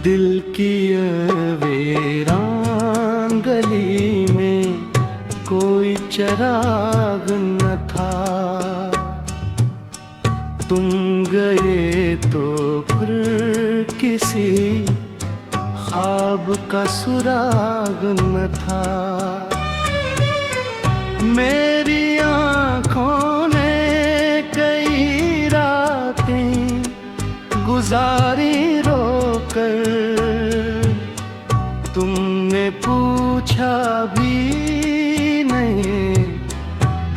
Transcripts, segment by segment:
दिल की वीरान गली में कोई चिराग न था। तुम गए तो फिर किसी ख्वाब का सुराग न था। मेरी आँखों ने कई रातें गुजारी रोकर। तुमने पूछा भी नहीं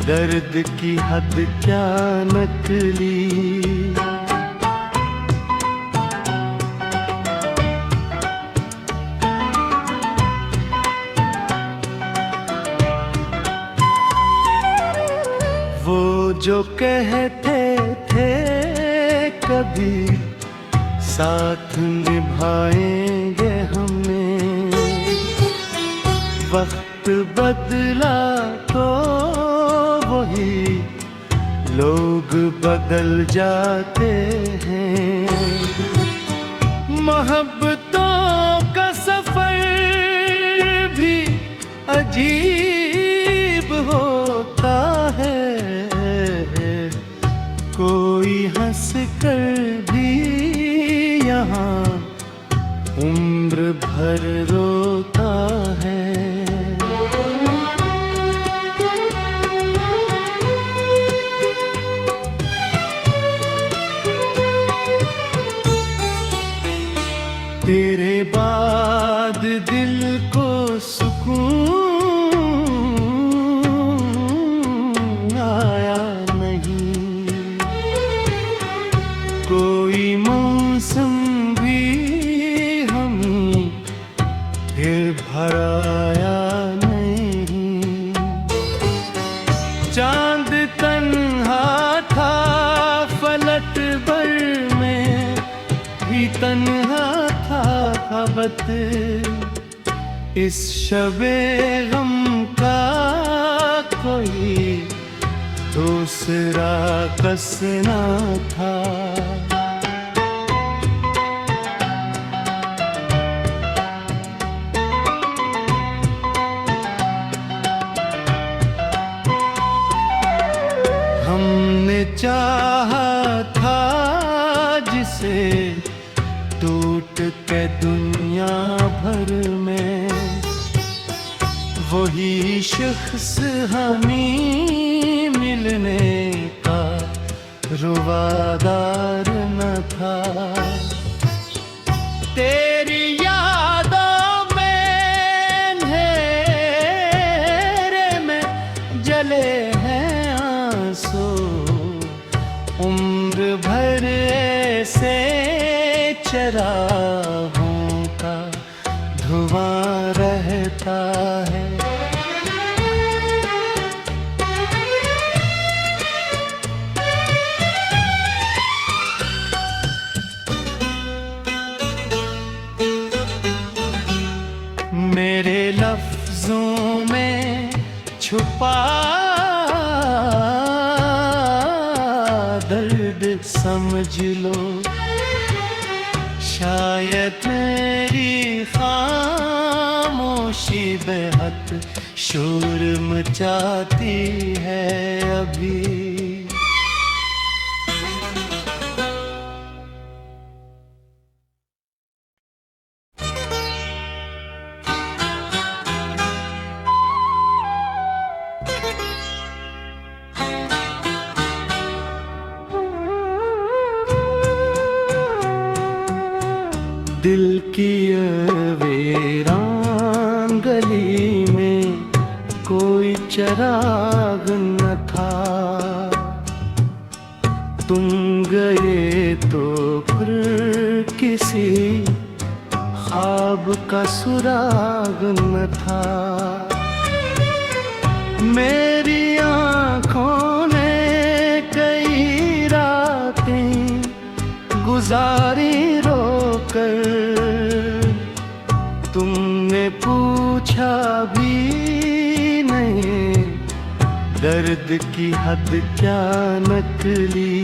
दर्द की हद क्या निकली। वो जो कहते थे कभी साथ निभाएंगे हमने, वक्त बदला तो वही लोग बदल जाते हैं। मोहब्बतों का सफर भी अजीब होता है। कोई हंस कर भी यहाँ उम्र भर रोता है। तेरे बाद दिल को सुकून आया नहीं। कोई मौसम भी हमें फिर भराया नहीं। चांद तन्हा था फलक भर में भी तन्हा था खबत। इस शबे गम का कोई दूसरा कस ना था। हमने चाहा था जिसे टूट के दुनिया भर में, वही शख्स हमें मिलने का रुवादार न था। तेरी यादों में अंधेरे में जले हैं आंसू। उम्र भर ऐसे चराहों का धुआं रहता है। मेरे लफ्जों में छुपा दर्द समझ लो। शायद मेरी खामोशी बेहद शोर मचाती है अभी। दिल की वीरान गली में कोई चिराग न था। तुम गए तो फिर किसी ख्वाब का सुराग न था। मेरी आँखों ने कई रातें गुजारी रोकर। तुमने पूछा भी नहीं दर्द की हद क्या निकली।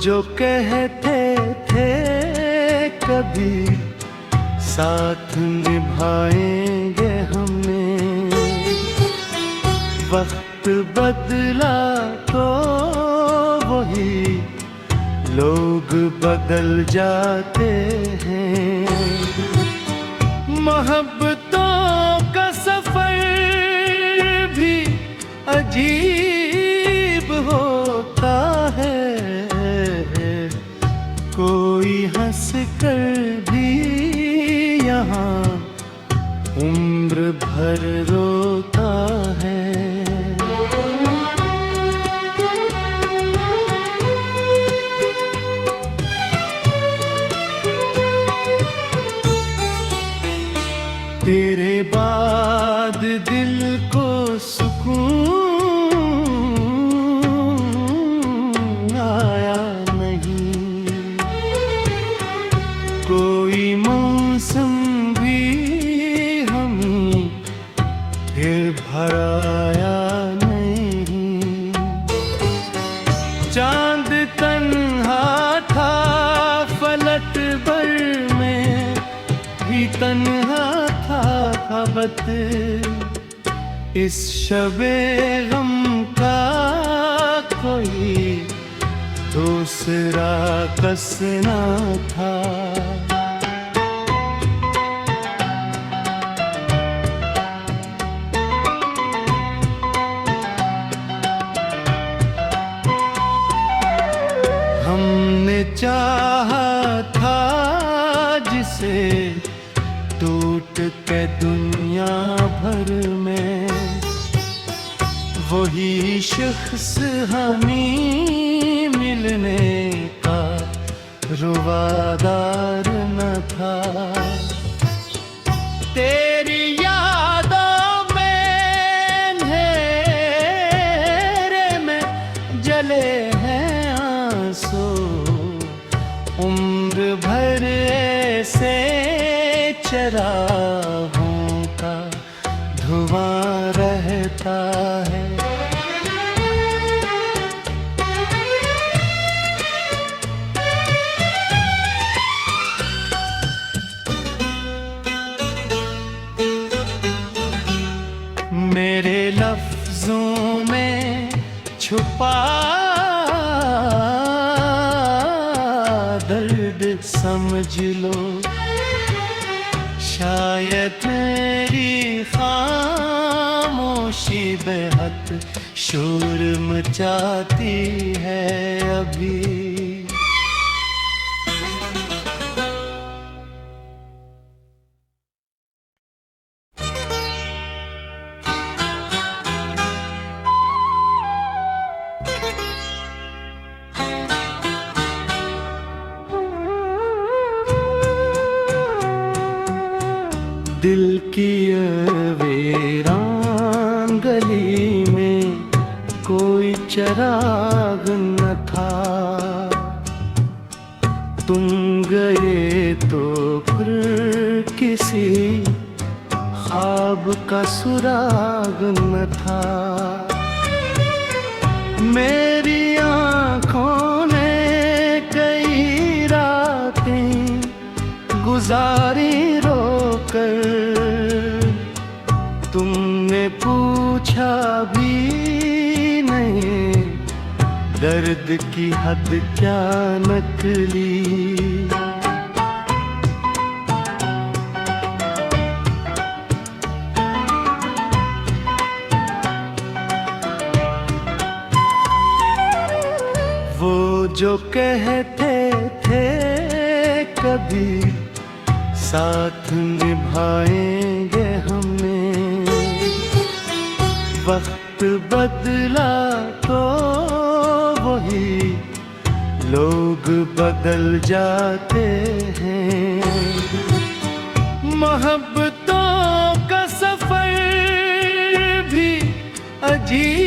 जो कहते थे कभी साथ निभाएंगे हमने, वक्त बदला तो वही लोग बदल जाते हैं। मोहब्बतों का सफर भी अजीब होता है, कोई हंस कर भी यहाँ उम्र भर रोता है। तेरे बाद दिल को सुकून आया नहीं, कोई मौसम भी हमें फिर भराया नहीं। चांद तन्हा था फलक भर में भी तन्हा खबत, इस शबे गम का कोई दूसरा कस न था। हमने चाहा था जिसे टूट के दुनिया भर में, वही शख्स हमें मिलने का रुवादार न था। तेरी यादों में अंधेरे में जले हैं आंसू, उम्र भर ऐसे चरागों का धुआं रहता है। मेरे लफ्जों में छुपा दर्द समझ लो, शायद मेरी खामोशी बेहद शोर मचाती है अभी। दिल की वीरान गली में कोई चराग न था, तुम गए तो फिर किसी ख्वाब का सुराग न था। मेरी आँखों ने कई रातें गुजारी रोकर, तुमने पूछा भी नहीं दर्द की हद क्या निकली। वो जो कहते थे कभी साथ निभाएंगे हमने, वक्त बदला तो वही लोग बदल जाते हैं। मोहब्बतों का सफर भी अजीब